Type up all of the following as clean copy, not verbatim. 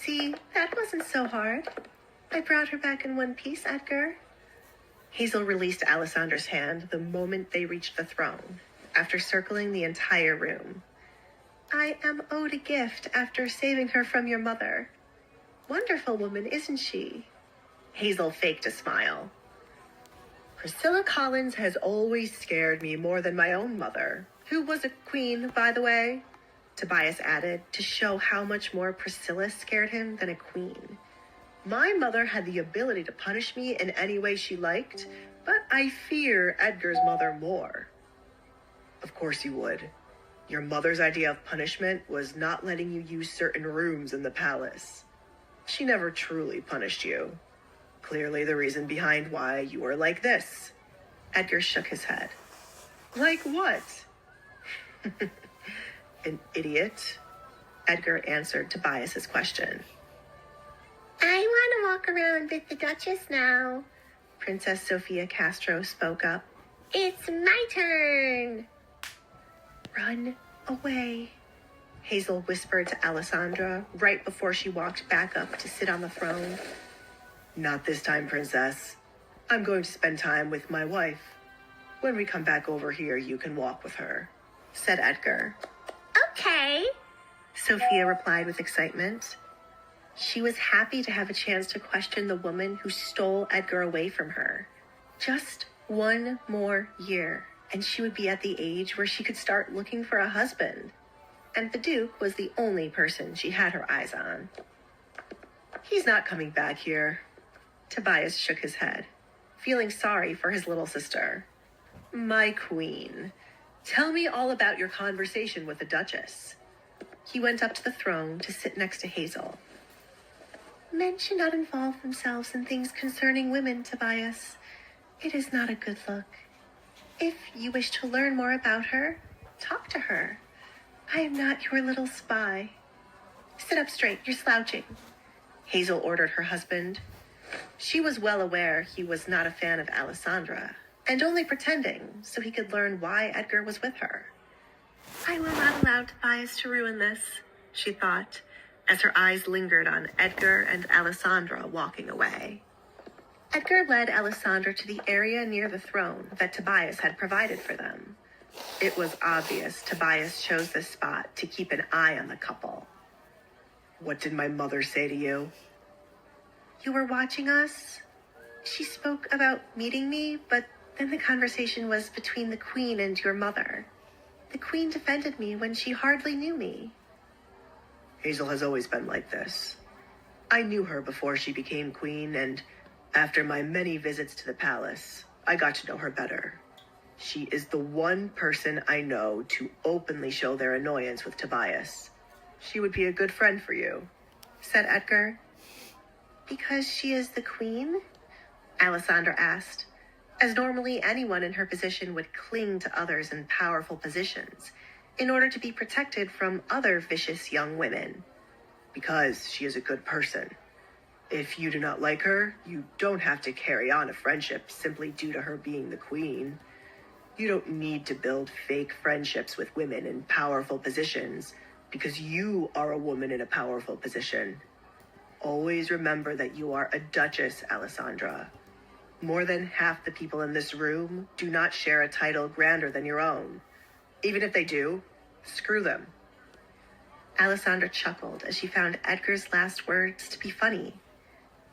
See, that wasn't so hard. I brought her back in one piece, Edgar. Hazel released Alessandra's hand the moment they reached the throne, after circling the entire room. I am owed a gift after saving her from your mother. Wonderful woman, isn't she? Hazel faked a smile. Priscilla Collins has always scared me more than my own mother, who was a queen, by the way, Tobias added, to show how much more Priscilla scared him than a queen. My mother had the ability to punish me in any way she liked, but I fear Edgar's mother more. Of course you would. Your mother's idea of punishment was not letting you use certain rooms in the palace. She never truly punished you. Clearly the reason behind why you were like this. Edgar shook his head. Like what? An idiot? Edgar answered Tobias's question. I want to walk around with the Duchess now. Princess Sophia Castro spoke up. It's my turn. Run away, Hazel whispered to Alessandra right before she walked back up to sit on the throne. Not this time, Princess. I'm going to spend time with my wife. When we come back over here, you can walk with her, said Edgar. Okay, Sophia replied with excitement. She was happy to have a chance to question the woman who stole Edgar away from her. Just one more year, and she would be at the age where she could start looking for a husband. And the Duke was the only person she had her eyes on. He's not coming back here. Tobias shook his head, feeling sorry for his little sister. My queen, tell me all about your conversation with the Duchess. He went up to the throne to sit next to Hazel. Men should not involve themselves in things concerning women, Tobias. It is not a good look. If you wish to learn more about her, talk to her. I am not your little spy. Sit up straight, you're slouching, Hazel ordered her husband. She was well aware he was not a fan of Alessandra, and only pretending so he could learn why Edgar was with her. I will not allow Tobias to ruin this, she thought, as her eyes lingered on Edgar and Alessandra walking away. Edgar led Alessandra to the area near the throne that Tobias had provided for them. It was obvious Tobias chose this spot to keep an eye on the couple. What did my mother say to you? You were watching us? She spoke about meeting me, but then the conversation was between the Queen and your mother. The Queen defended me when she hardly knew me. Hazel has always been like this. I knew her before she became queen, and after my many visits to the palace, I got to know her better. She is the one person I know to openly show their annoyance with Tobias. She would be a good friend for you, said Edgar. Because she is the queen? Alessandra asked, as normally anyone in her position would cling to others in powerful positions in order to be protected from other vicious young women. Because she is a good person. If you do not like her, you don't have to carry on a friendship simply due to her being the queen. You don't need to build fake friendships with women in powerful positions because you are a woman in a powerful position. Always remember that you are a duchess, Alessandra. More than half the people in this room do not share a title grander than your own. Even if they do, screw them. Alessandra chuckled as she found Edgar's last words to be funny.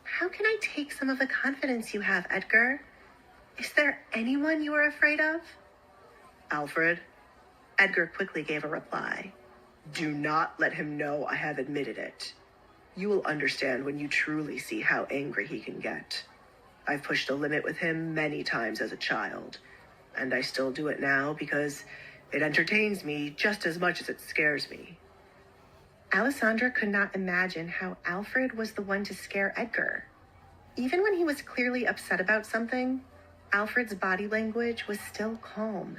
How can I take some of the confidence you have, Edgar? Is there anyone you are afraid of? Alfred. Edgar quickly gave a reply. Do not let him know I have admitted it. You will understand when you truly see how angry he can get. I've pushed a limit with him many times as a child, and I still do it now because it entertains me just as much as it scares me. Alessandra could not imagine how Alfred was the one to scare Edgar. Even when he was clearly upset about something, Alfred's body language was still calm.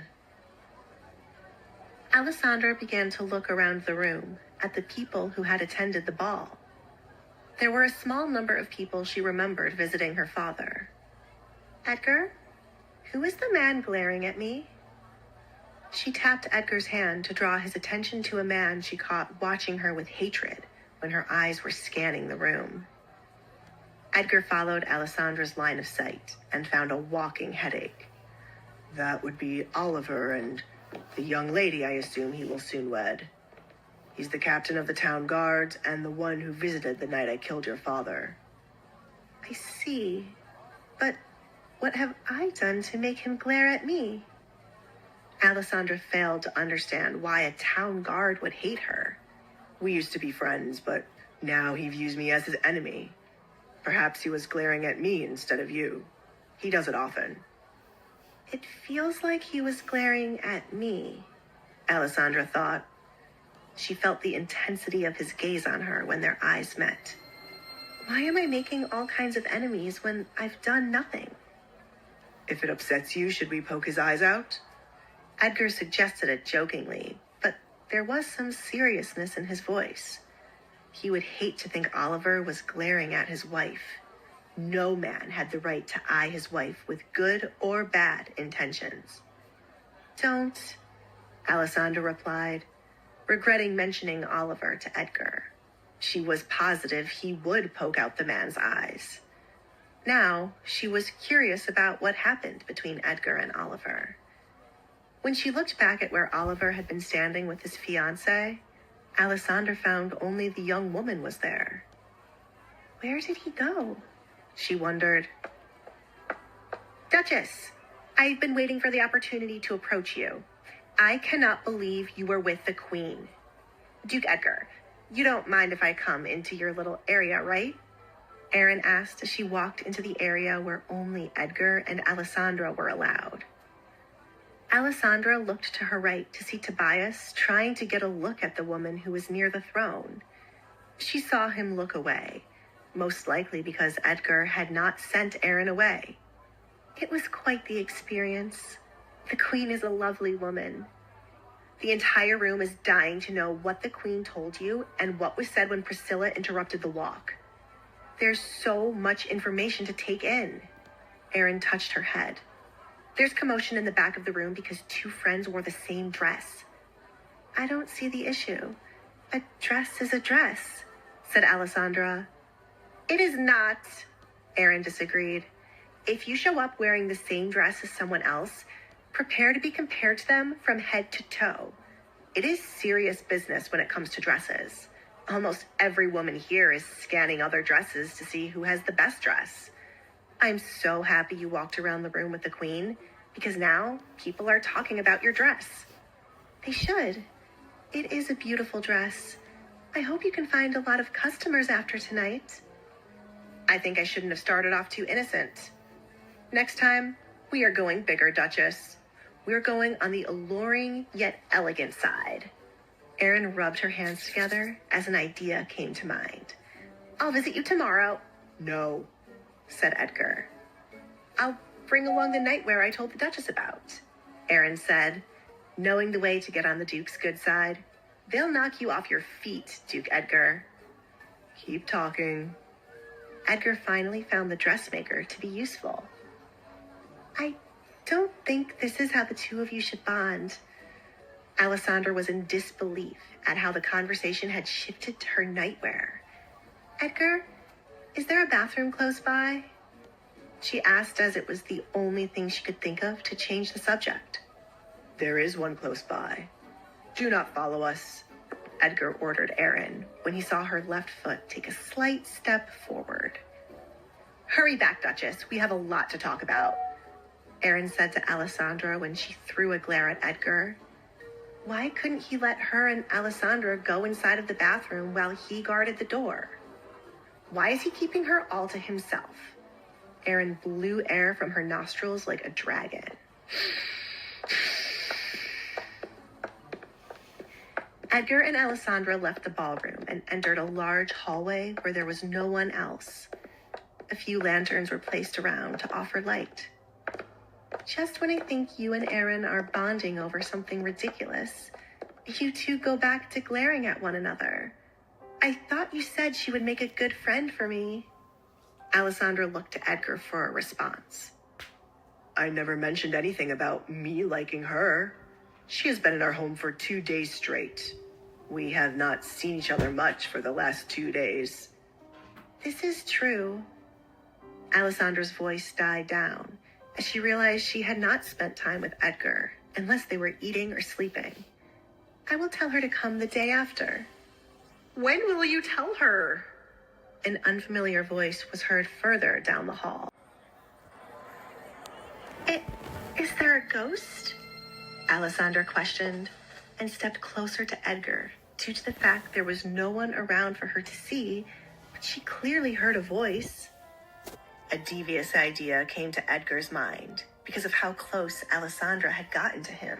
Alessandra began to look around the room at the people who had attended the ball. There were a small number of people she remembered visiting her father. Edgar, who is the man glaring at me? She tapped Edgar's hand to draw his attention to a man she caught watching her with hatred, when her eyes were scanning the room. Edgar followed Alessandra's line of sight and found a walking headache. That would be Oliver and the young lady I assume he will soon wed. He's the captain of the town guards and the one who visited the night I killed your father. I see. But what have I done to make him glare at me? Alessandra failed to understand why a town guard would hate her. We used to be friends, but now he views me as his enemy. Perhaps he was glaring at me instead of you. He does it often. It feels like he was glaring at me, Alessandra thought. She felt the intensity of his gaze on her when their eyes met. Why am I making all kinds of enemies when I've done nothing? If it upsets you, should we poke his eyes out? Edgar suggested it jokingly, but there was some seriousness in his voice. He would hate to think Oliver was glaring at his wife. No man had the right to eye his wife with good or bad intentions. Don't, Alessandra replied, regretting mentioning Oliver to Edgar. She was positive he would poke out the man's eyes. Now, she was curious about what happened between Edgar and Oliver. When she looked back at where Oliver had been standing with his fiancée, Alessandra found only the young woman was there. Where did he go? She wondered. Duchess, I've been waiting for the opportunity to approach you. I cannot believe you were with the Queen. Duke Edgar, you don't mind if I come into your little area, right? Erin asked as she walked into the area where only Edgar and Alessandra were allowed. Alessandra looked to her right to see Tobias trying to get a look at the woman who was near the throne. She saw him look away, most likely because Edgar had not sent Erin away. It was quite the experience. The Queen is a lovely woman. The entire room is dying to know what the Queen told you and what was said when Priscilla interrupted the walk. There's so much information to take in. Erin touched her head. There's commotion in the back of the room because two friends wore the same dress. I don't see the issue. A dress is a dress, said Alessandra. It is not, Erin disagreed. If you show up wearing the same dress as someone else, prepare to be compared to them from head to toe. It is serious business when it comes to dresses. Almost every woman here is scanning other dresses to see who has the best dress. I'm so happy you walked around the room with the Queen, because now people are talking about your dress. They should. It is a beautiful dress. I hope you can find a lot of customers after tonight. I think I shouldn't have started off too innocent. Next time, we are going bigger, Duchess. We're going on the alluring yet elegant side. Erin rubbed her hands together as an idea came to mind. I'll visit you tomorrow. No, said Edgar. I'll bring along the nightwear I told the Duchess about, Erin said, knowing the way to get on the Duke's good side. They'll knock you off your feet, Duke Edgar. Keep talking. Edgar finally found the dressmaker to be useful. I don't think this is how the two of you should bond. Alessandra was in disbelief at how the conversation had shifted to her nightwear. Edgar, is there a bathroom close by? She asked as it was the only thing she could think of to change the subject. There is one close by. Do not follow us, Edgar ordered Erin when he saw her left foot take a slight step forward. Hurry back, Duchess. We have a lot to talk about, Erin said to Alessandra when she threw a glare at Edgar. Why couldn't he let her and Alessandra go inside of the bathroom while he guarded the door? Why is he keeping her all to himself? Erin blew air from her nostrils like a dragon. Edgar and Alessandra left the ballroom and entered a large hallway where there was no one else. A few lanterns were placed around to offer light. Just when I think you and Erin are bonding over something ridiculous, you two go back to glaring at one another. I thought you said she would make a good friend for me. Alessandra looked to Edgar for a response. I never mentioned anything about me liking her. She has been in our home for 2 days straight. We have not seen each other much for the last 2 days. This is true. Alessandra's voice died down as she realized she had not spent time with Edgar unless they were eating or sleeping. I will tell her to come the day after. When will you tell her? An unfamiliar voice was heard further down the hall. Is there a ghost? Alessandra questioned and stepped closer to Edgar due to the fact there was no one around for her to see, but she clearly heard a voice. A devious idea came to Edgar's mind because of how close Alessandra had gotten to him.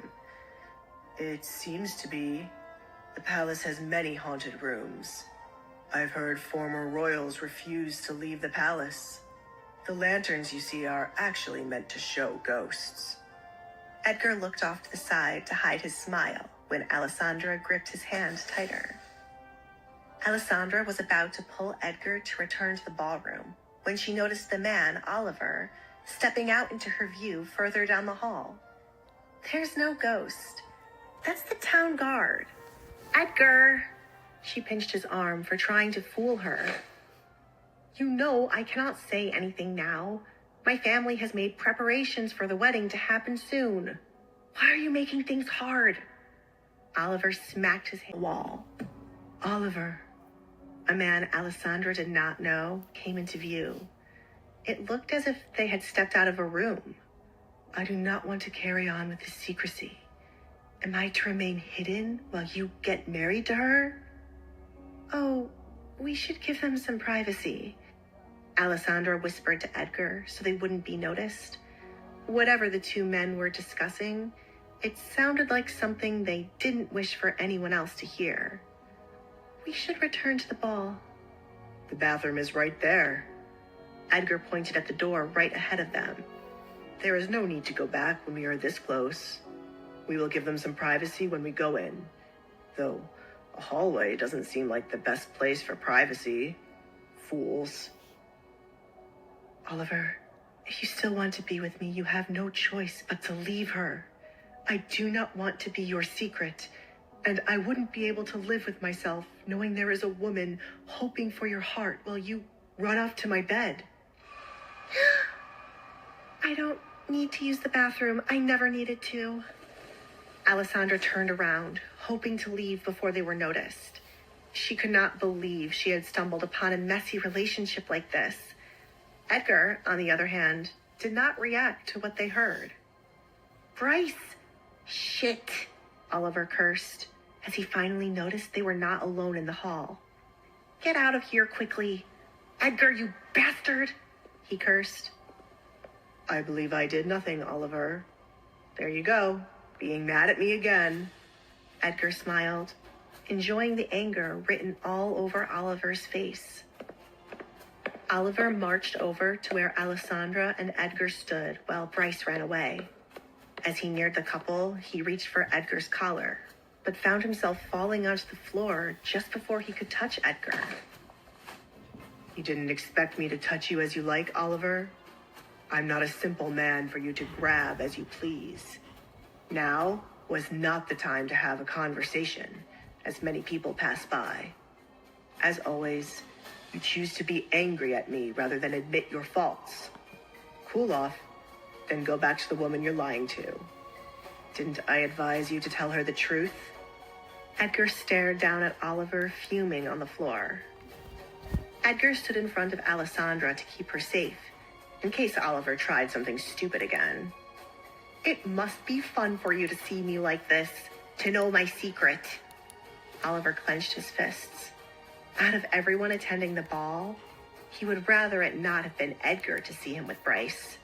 It seems to be. The palace has many haunted rooms. I've heard former royals refuse to leave the palace. The lanterns you see are actually meant to show ghosts. Edgar looked off to the side to hide his smile when Alessandra gripped his hand tighter. Alessandra was about to pull Edgar to return to the ballroom when she noticed the man, Oliver, stepping out into her view further down the hall. There's no ghost. That's the town guard. Edgar! She pinched his arm for trying to fool her. You know I cannot say anything now. My family has made preparations for the wedding to happen soon. Why are you making things hard? Oliver smacked his hand on the wall. Oliver, a man Alessandra did not know, came into view. It looked as if they had stepped out of a room. I do not want to carry on with this secrecy. Am I to remain hidden while you get married to her? Oh, we should give them some privacy, Alessandra whispered to Edgar so they wouldn't be noticed. Whatever the two men were discussing, it sounded like something they didn't wish for anyone else to hear. We should return to the ball. The bathroom is right there. Edgar pointed at the door right ahead of them. There is no need to go back when we are this close. We will give them some privacy when we go in. Though, a hallway doesn't seem like the best place for privacy. Fools. Oliver, if you still want to be with me, you have no choice but to leave her. I do not want to be your secret, and I wouldn't be able to live with myself knowing there is a woman hoping for your heart while you run off to my bed. I don't need to use the bathroom. I never needed to. Alessandra turned around, hoping to leave before they were noticed. She could not believe she had stumbled upon a messy relationship like this. Edgar, on the other hand, did not react to what they heard. Bryce! Shit! Oliver cursed, as he finally noticed they were not alone in the hall. Get out of here quickly! Edgar, you bastard! He cursed. I believe I did nothing, Oliver. There you go, being mad at me again. Edgar smiled, enjoying the anger written all over Oliver's face. Oliver marched over to where Alessandra and Edgar stood while Bryce ran away. As he neared the couple, he reached for Edgar's collar, but found himself falling onto the floor just before he could touch Edgar. You didn't expect me to touch you as you like, Oliver? I'm not a simple man for you to grab as you please. Now was not the time to have a conversation, as many people pass by. As always, you choose to be angry at me rather than admit your faults. Cool off, then go back to the woman you're lying to. Didn't I advise you to tell her the truth? Edgar stared down at Oliver, fuming on the floor. Edgar stood in front of Alessandra to keep her safe, in case Oliver tried something stupid again. It must be fun for you to see me like this, to know my secret. Oliver clenched his fists. Out of everyone attending the ball, he would rather it not have been Edgar to see him with Bryce.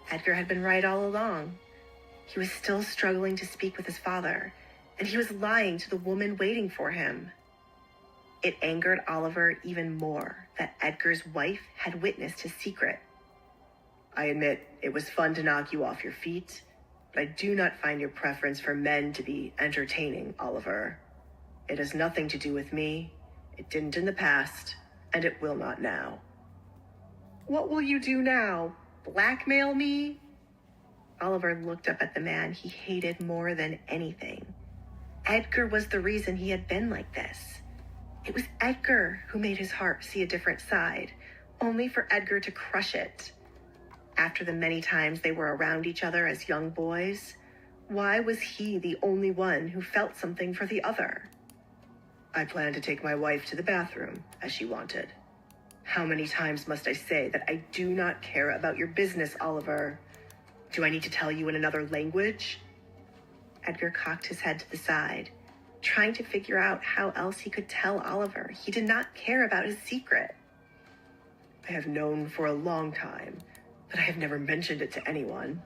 Edgar had been right all along. He was still struggling to speak with his father, and he was lying to the woman waiting for him. It angered Oliver even more that Edgar's wife had witnessed his secret. I admit it was fun to knock you off your feet, but I do not find your preference for men to be entertaining, Oliver. It has nothing to do with me. It didn't in the past, and it will not now. What will you do now? Blackmail me? Oliver looked up at the man he hated more than anything. Edgar was the reason he had been like this. It was Edgar who made his heart see a different side, only for Edgar to crush it. After the many times they were around each other as young boys, why was he the only one who felt something for the other? I plan to take my wife to the bathroom, as she wanted. How many times must I say that I do not care about your business, Oliver? Do I need to tell you in another language? Edgar cocked his head to the side, trying to figure out how else he could tell Oliver he did not care about his secret. I have known for a long time, but I have never mentioned it to anyone,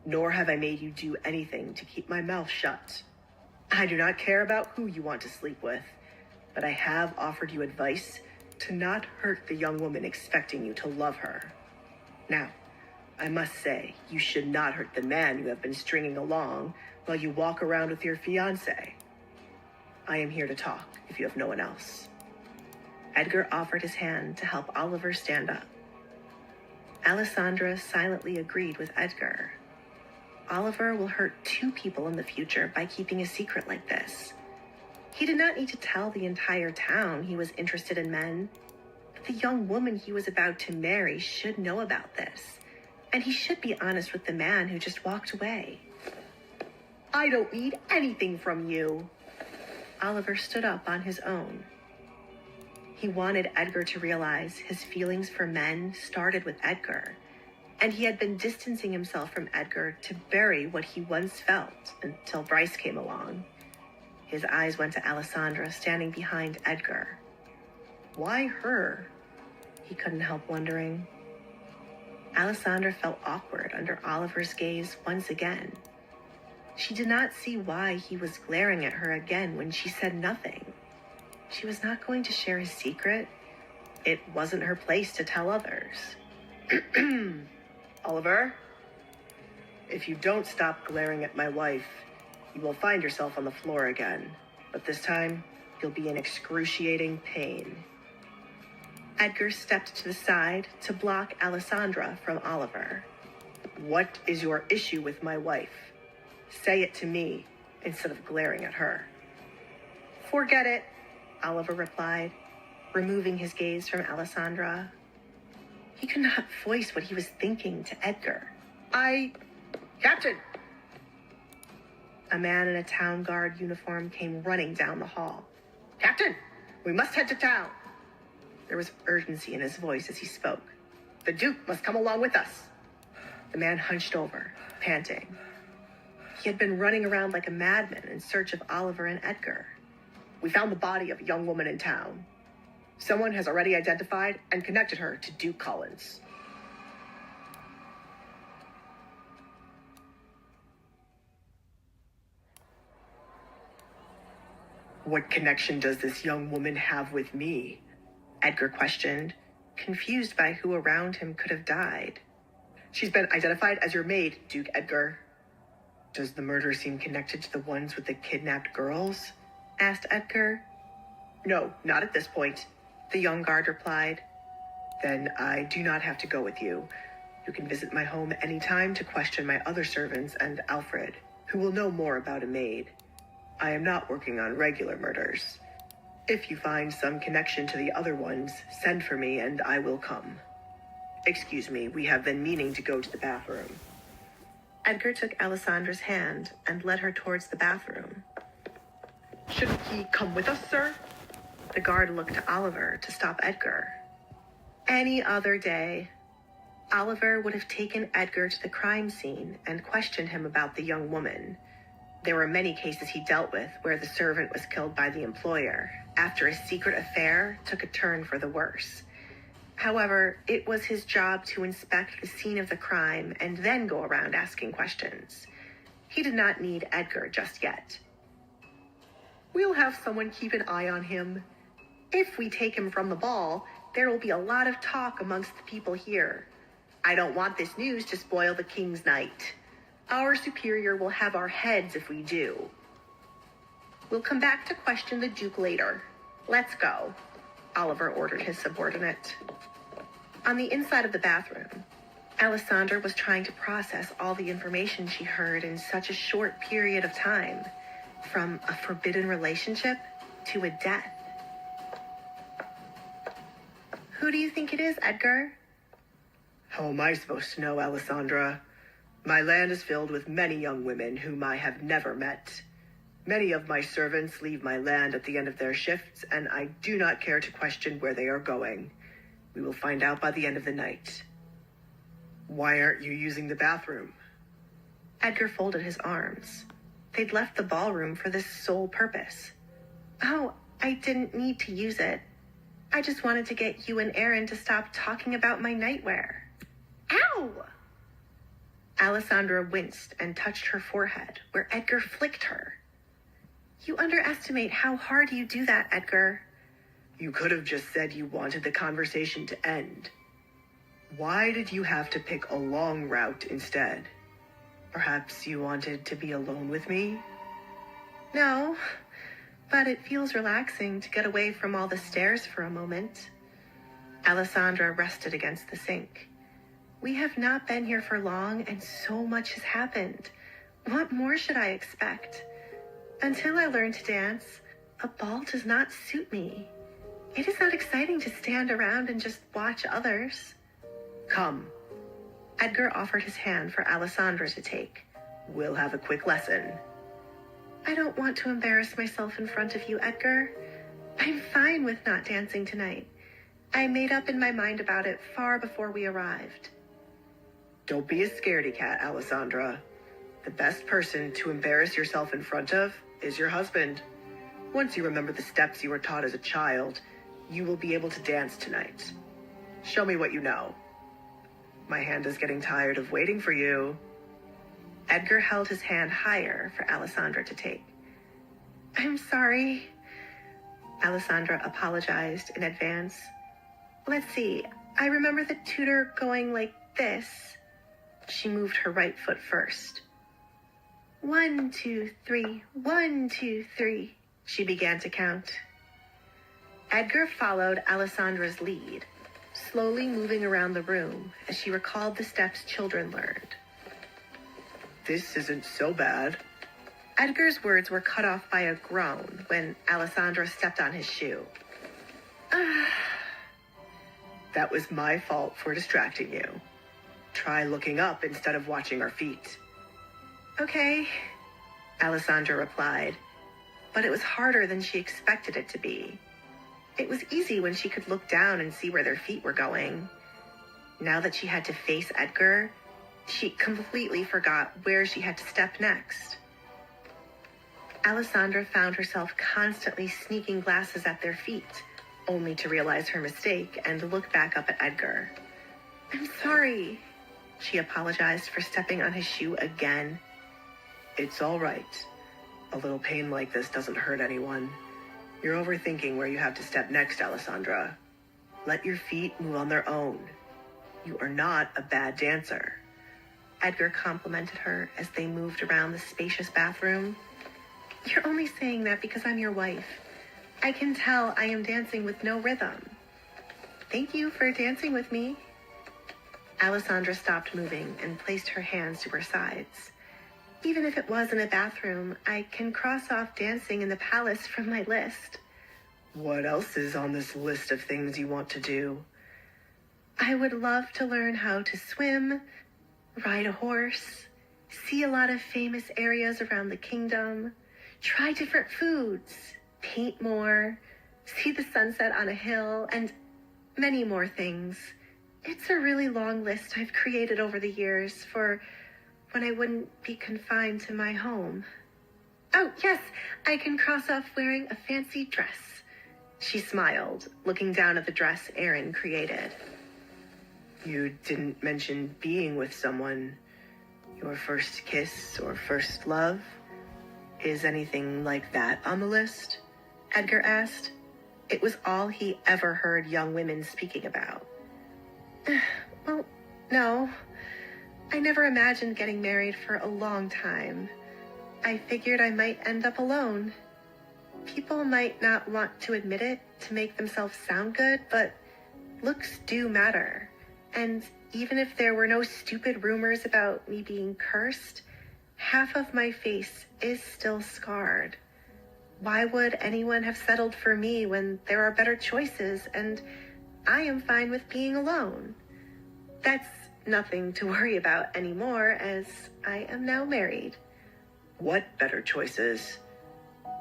nor have I made you do anything to keep my mouth shut. I do not care about who you want to sleep with, but I have offered you advice to not hurt the young woman expecting you to love her. Now, I must say, you should not hurt the man you have been stringing along while you walk around with your fiancé. I am here to talk if you have no one else. Edgar offered his hand to help Oliver stand up. Alessandra silently agreed with Edgar. Oliver will hurt 2 people in the future by keeping a secret like this. He did not need to tell the entire town he was interested in men, but the young woman he was about to marry should know about this, and he should be honest with the man who just walked away. I don't need anything from you. Oliver stood up on his own. He wanted Edgar to realize his feelings for men started with Edgar, and he had been distancing himself from Edgar to bury what he once felt until Bryce came along. His eyes went to Alessandra standing behind Edgar. Why her? He couldn't help wondering. Alessandra felt awkward under Oliver's gaze once again. She did not see why he was glaring at her again when she said nothing. She was not going to share his secret. It wasn't her place to tell others. Oliver, if you don't stop glaring at my wife, you will find yourself on the floor again, but this time, you'll be in excruciating pain. Edgar stepped to the side to block Alessandra from Oliver. What is your issue with my wife? Say it to me instead of glaring at her. Forget it, Oliver replied, removing his gaze from Alessandra. He could not voice what he was thinking to Edgar. Captain! A man in a town guard uniform came running down the hall. Captain, we must head to town. There was urgency in his voice as he spoke. The Duke must come along with us. The man hunched over, panting. He had been running around like a madman in search of Oliver and Edgar. We found the body of a young woman in town. Someone has already identified and connected her to Duke Collins. What connection does this young woman have with me? Edgar questioned, confused by who around him could have died. She's been identified as your maid, Duke Edgar. Does the murder seem connected to the ones with the kidnapped girls? Asked Edgar. No, not at this point, the young guard replied. Then I do not have to go with you. You can visit my home any time to question my other servants and Alfred, who will know more about a maid. I am not working on regular murders. If you find some connection to the other ones, send for me and I will come. Excuse me, we have been meaning to go to the bathroom. Edgar took Alessandra's hand and led her towards the bathroom. Shouldn't he come with us, sir? The guard looked to Oliver to stop Edgar. Any other day, Oliver would have taken Edgar to the crime scene and questioned him about the young woman. There were many cases he dealt with where the servant was killed by the employer after a secret affair took a turn for the worse. However, it was his job to inspect the scene of the crime and then go around asking questions. He did not need Edgar just yet. We'll have someone keep an eye on him. If we take him from the ball, there will be a lot of talk amongst the people here. I don't want this news to spoil the king's night. Our superior will have our heads if we do. We'll come back to question the Duke later. Let's go, Oliver ordered his subordinate. On the inside of the bathroom, Alessandra was trying to process all the information she heard in such a short period of time. from a forbidden relationship to a death. Who do you think it is, Edgar? How am I supposed to know, Alessandra? My land is filled with many young women whom I have never met. Many of my servants leave my land at the end of their shifts, and I do not care to question where they are going. We will find out by the end of the night. Why aren't you using the bathroom? Edgar folded his arms. They'd left the ballroom for this sole purpose. Oh, I didn't need to use it. I just wanted to get you and Aaron to stop talking about my nightwear. Ow! Alessandra winced and touched her forehead, where Edgar flicked her. You underestimate how hard you do that, Edgar. You could have just said you wanted the conversation to end. Why did you have to pick a long route instead? Perhaps you wanted to be alone with me? No, but it feels relaxing to get away from all the stairs for a moment. Alessandra rested against the sink. We have not been here for long, and so much has happened. What more should I expect? Until I learn to dance, a ball does not suit me. It is not exciting to stand around and just watch others. Come. Edgar offered his hand for Alessandra to take. We'll have a quick lesson. I don't want to embarrass myself in front of you, Edgar. I'm fine with not dancing tonight. I made up in my mind about it far before we arrived. Don't be a scaredy cat, Alessandra. The best person to embarrass yourself in front of is your husband. Once you remember the steps you were taught as a child, you will be able to dance tonight. Show me what you know. My hand is getting tired of waiting for you. Edgar held his hand higher for Alessandra to take. I'm sorry. Alessandra apologized in advance. Let's see. I remember the tutor going like this. She moved her right foot first. 1, 2, 3, 1, 2, 3. She began to count. Edgar followed Alessandra's lead, slowly moving around the room as she recalled the steps children learned. This isn't so bad. Edgar's words were cut off by a groan when Alessandra stepped on his shoe. That was my fault for distracting you. Try looking up instead of watching our feet. Okay, Alessandra replied, but it was harder than she expected it to be. It was easy when she could look down and see where their feet were going. Now that she had to face Edgar, she completely forgot where she had to step next. Alessandra found herself constantly sneaking glasses at their feet, only to realize her mistake and look back up at Edgar. I'm sorry. She apologized for stepping on his shoe again. It's all right. A little pain like this doesn't hurt anyone. You're overthinking where you have to step next, Alessandra. Let your feet move on their own. You are not a bad dancer. Edgar complimented her as they moved around the spacious bathroom. You're only saying that because I'm your wife. I can tell I am dancing with no rhythm. Thank you for dancing with me. Alessandra stopped moving and placed her hands to her sides. Even if it was in a bathroom, I can cross off dancing in the palace from my list. What else is on this list of things you want to do? I would love to learn how to swim, ride a horse, see a lot of famous areas around the kingdom, try different foods, paint more, see the sunset on a hill, and many more things. It's a really long list I've created over the years for when I wouldn't be confined to my home. Oh, yes, I can cross off wearing a fancy dress. She smiled, looking down at the dress Aaron created. You didn't mention being with someone. Your first kiss or first love? Is anything like that on the list? Edgar asked. It was all he ever heard young women speaking about. Well, no. I never imagined getting married for a long time. I figured I might end up alone. People might not want to admit it to make themselves sound good, but looks do matter. And even if there were no stupid rumors about me being cursed, Half of my face is still scarred. Why would anyone have settled for me when there are better choices and I am fine with being alone? That's nothing to worry about anymore, as I am now married. What better choices?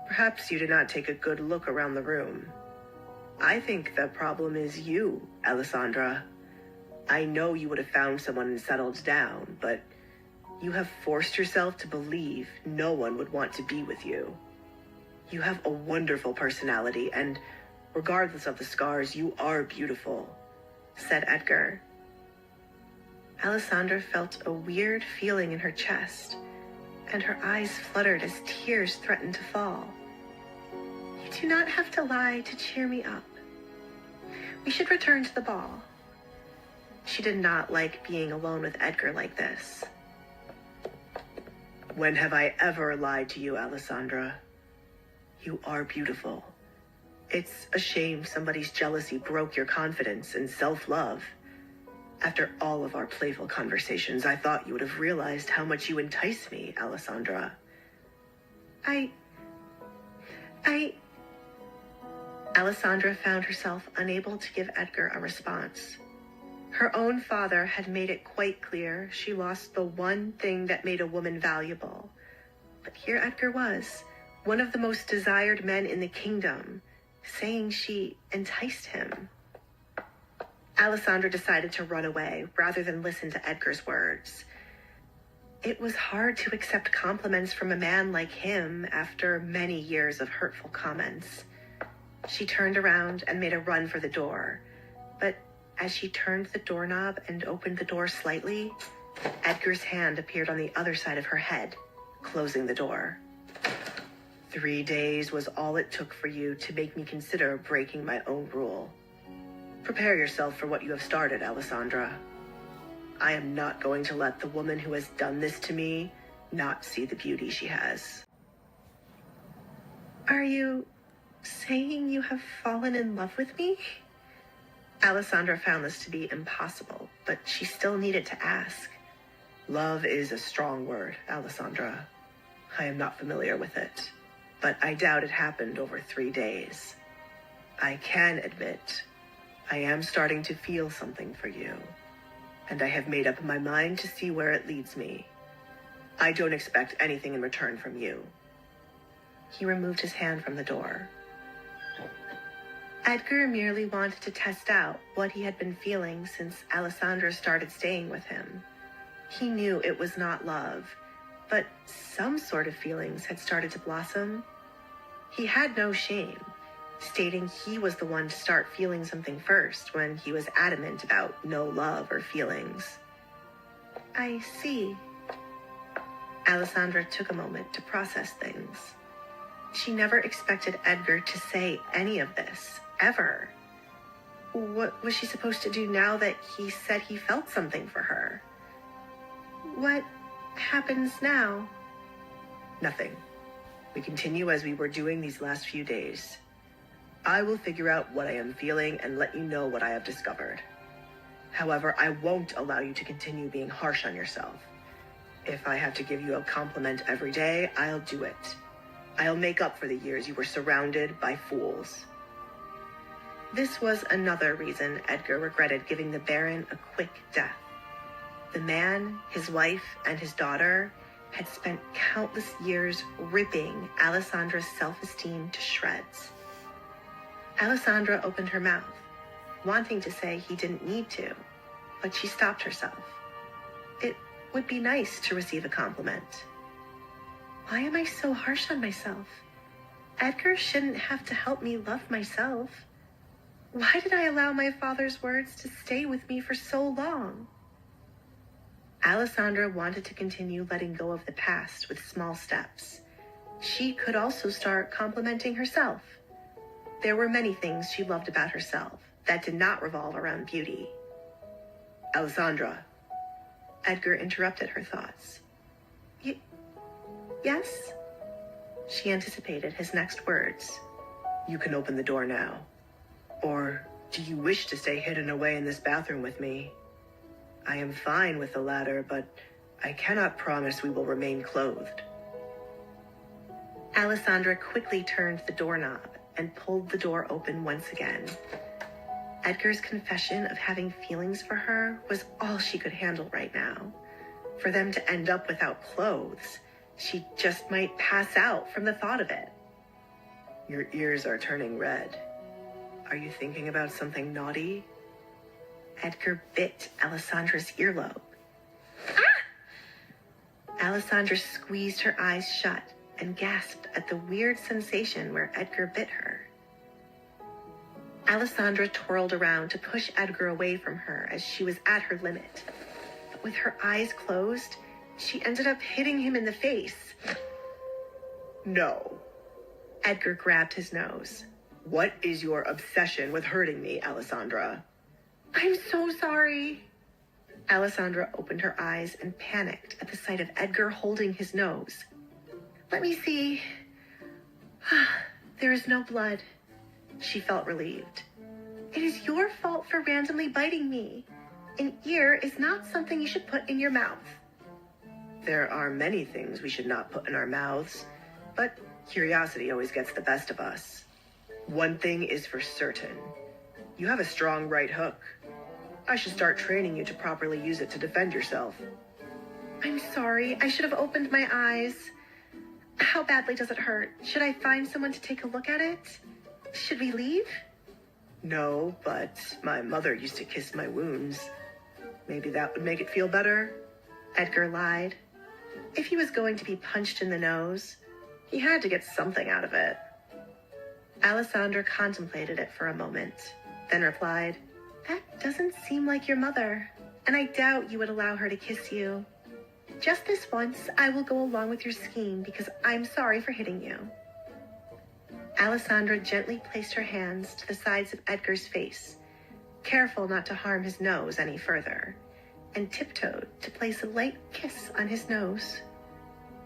Perhaps you did not take a good look around the room. I think the problem is you, Alessandra. I know you would have found someone and settled down, but you have forced yourself to believe no one would want to be with you. You have a wonderful personality, and regardless of the scars, you are beautiful, said Edgar. Alessandra felt a weird feeling in her chest, and her eyes fluttered as tears threatened to fall. You do not have to lie to cheer me up. We should return to the ball. She did not like being alone with Edgar like this. When have I ever lied to you, Alessandra? You are beautiful. It's a shame somebody's jealousy broke your confidence and self-love. After all of our playful conversations, I thought you would have realized how much you entice me, Alessandra. Alessandra found herself unable to give Edgar a response. Her own father had made it quite clear she lost the one thing that made a woman valuable. But here Edgar was, one of the most desired men in the kingdom, saying she enticed him. Alessandra decided to run away rather than listen to Edgar's words. It was hard to accept compliments from a man like him after many years of hurtful comments. She turned around and made a run for the door, but as she turned the doorknob and opened the door slightly, Edgar's hand appeared on the other side of her head, closing the door. 3 days was all it took for you to make me consider breaking my own rule. Prepare yourself for what you have started, Alessandra. I am not going to let the woman who has done this to me not see the beauty she has. Are you saying you have fallen in love with me? Alessandra found this to be impossible, but she still needed to ask. Love is a strong word, Alessandra. I am not familiar with it, but I doubt it happened over 3 days. I can admit, I am starting to feel something for you, and I have made up my mind to see where it leads me. I don't expect anything in return from you. He removed his hand from the door. Edgar merely wanted to test out what he had been feeling since Alessandra started staying with him. He knew it was not love, but some sort of feelings had started to blossom. He had no shame, stating he was the one to start feeling something first when he was adamant about no love or feelings. I see. Alessandra took a moment to process things. She never expected Edgar to say any of this, ever. What was she supposed to do now that he said he felt something for her? What happens now? Nothing. We continue as we were doing these last few days. I will figure out what I am feeling and let you know what I have discovered. However, I won't allow you to continue being harsh on yourself. If I have to give you a compliment every day, I'll do it. I'll make up for the years you were surrounded by fools. This was another reason Edgar regretted giving the Baron a quick death. The man, his wife, and his daughter had spent countless years ripping Alessandra's self-esteem to shreds. Alessandra opened her mouth, wanting to say he didn't need to, but she stopped herself. It would be nice to receive a compliment. Why am I so harsh on myself? Edgar shouldn't have to help me love myself. Why did I allow my father's words to stay with me for so long? Alessandra wanted to continue letting go of the past with small steps. She could also start complimenting herself. There were many things she loved about herself that did not revolve around beauty. Alessandra. Edgar interrupted her thoughts. Yes? She anticipated his next words. You can open the door now. Or do you wish to stay hidden away in this bathroom with me? I am fine with the latter, but I cannot promise we will remain clothed. Alessandra quickly turned the doorknob and pulled the door open once again. Edgar's confession of having feelings for her was all she could handle right now. For them to end up without clothes, she just might pass out from the thought of it. Your ears are turning red. Are you thinking about something naughty? Edgar bit Alessandra's earlobe. Ah! Alessandra squeezed her eyes shut and gasped at the weird sensation where Edgar bit her. Alessandra twirled around to push Edgar away from her as she was at her limit. But with her eyes closed, she ended up hitting him in the face. No. Edgar grabbed his nose. What is your obsession with hurting me, Alessandra? I'm so sorry. Alessandra opened her eyes and panicked at the sight of Edgar holding his nose. Let me see. There is no blood. She felt relieved. It is your fault for randomly biting me. An ear is not something you should put in your mouth. There are many things we should not put in our mouths, but curiosity always gets the best of us. One thing is for certain. You have a strong right hook. I should start training you to properly use it to defend yourself. I'm sorry. I should have opened my eyes. How badly does it hurt? Should I find someone to take a look at it? Should we leave? No, but my mother used to kiss my wounds. Maybe that would make it feel better? Edgar lied. If he was going to be punched in the nose, he had to get something out of it. Alessandra contemplated it for a moment, then replied, That doesn't seem like your mother, and I doubt you would allow her to kiss you. Just this once, I will go along with your scheme because I'm sorry for hitting you. Alessandra gently placed her hands to the sides of Edgar's face, careful not to harm his nose any further, and tiptoed to place a light kiss on his nose.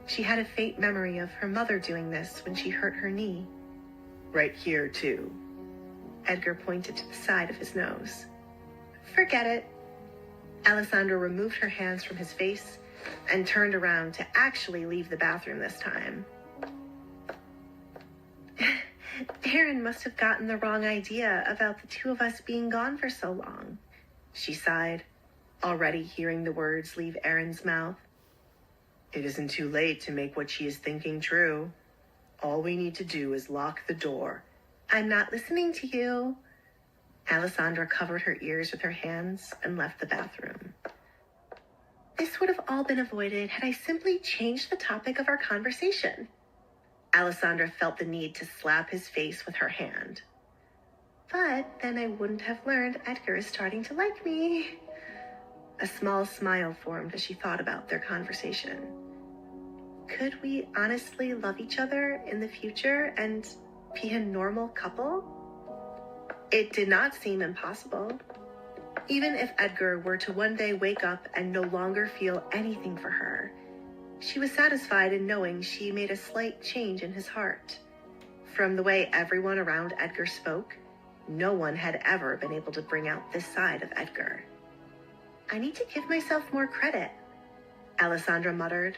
She had a faint memory of her mother doing this when she hurt her knee. Right here, too. Edgar pointed to the side of his nose. Forget it. Alessandra removed her hands from his face and turned around to actually leave the bathroom this time. Aaron must have gotten the wrong idea about the two of us being gone for so long. She sighed, already hearing the words leave Aaron's mouth. It isn't too late to make what she is thinking true. All we need to do is lock the door. I'm not listening to you. Alessandra covered her ears with her hands and left the bathroom. This would have all been avoided had I simply changed the topic of our conversation. Alessandra felt the need to slap his face with her hand. But then I wouldn't have learned Edgar is starting to like me. A small smile formed as she thought about their conversation. Could we honestly love each other in the future and be a normal couple? It did not seem impossible. Even if Edgar were to one day wake up and no longer feel anything for her, she was satisfied in knowing she made a slight change in his heart. From the way everyone around Edgar spoke, no one had ever been able to bring out this side of Edgar. I need to give myself more credit, Alessandra muttered.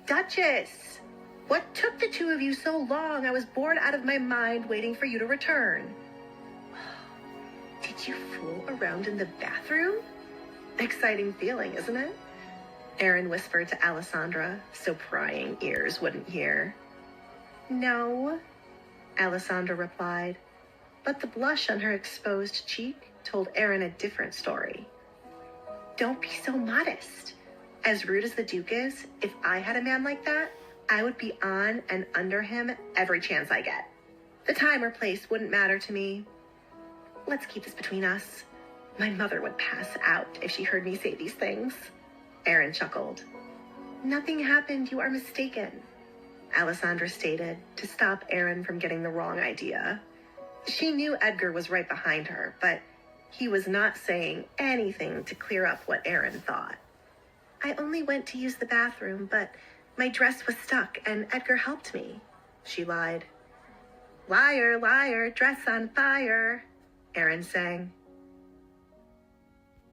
Duchess! What took the two of you so long? I was bored out of my mind waiting for you to return. Did you fool around in the bathroom? Exciting feeling, isn't it? Aaron whispered to Alessandra, so prying ears wouldn't hear. No, Alessandra replied, but the blush on her exposed cheek told Aaron a different story. Don't be so modest. As rude as the Duke is, if I had a man like that, I would be on and under him every chance I get. The time or place wouldn't matter to me. Let's keep this between us. My mother would pass out if she heard me say these things. Aaron chuckled. Nothing happened, you are mistaken, Alessandra stated to stop Aaron from getting the wrong idea. She knew Edgar was right behind her, but he was not saying anything to clear up what Aaron thought. I only went to use the bathroom, but my dress was stuck and Edgar helped me, she lied. Liar, liar, dress on fire, Aaron sang.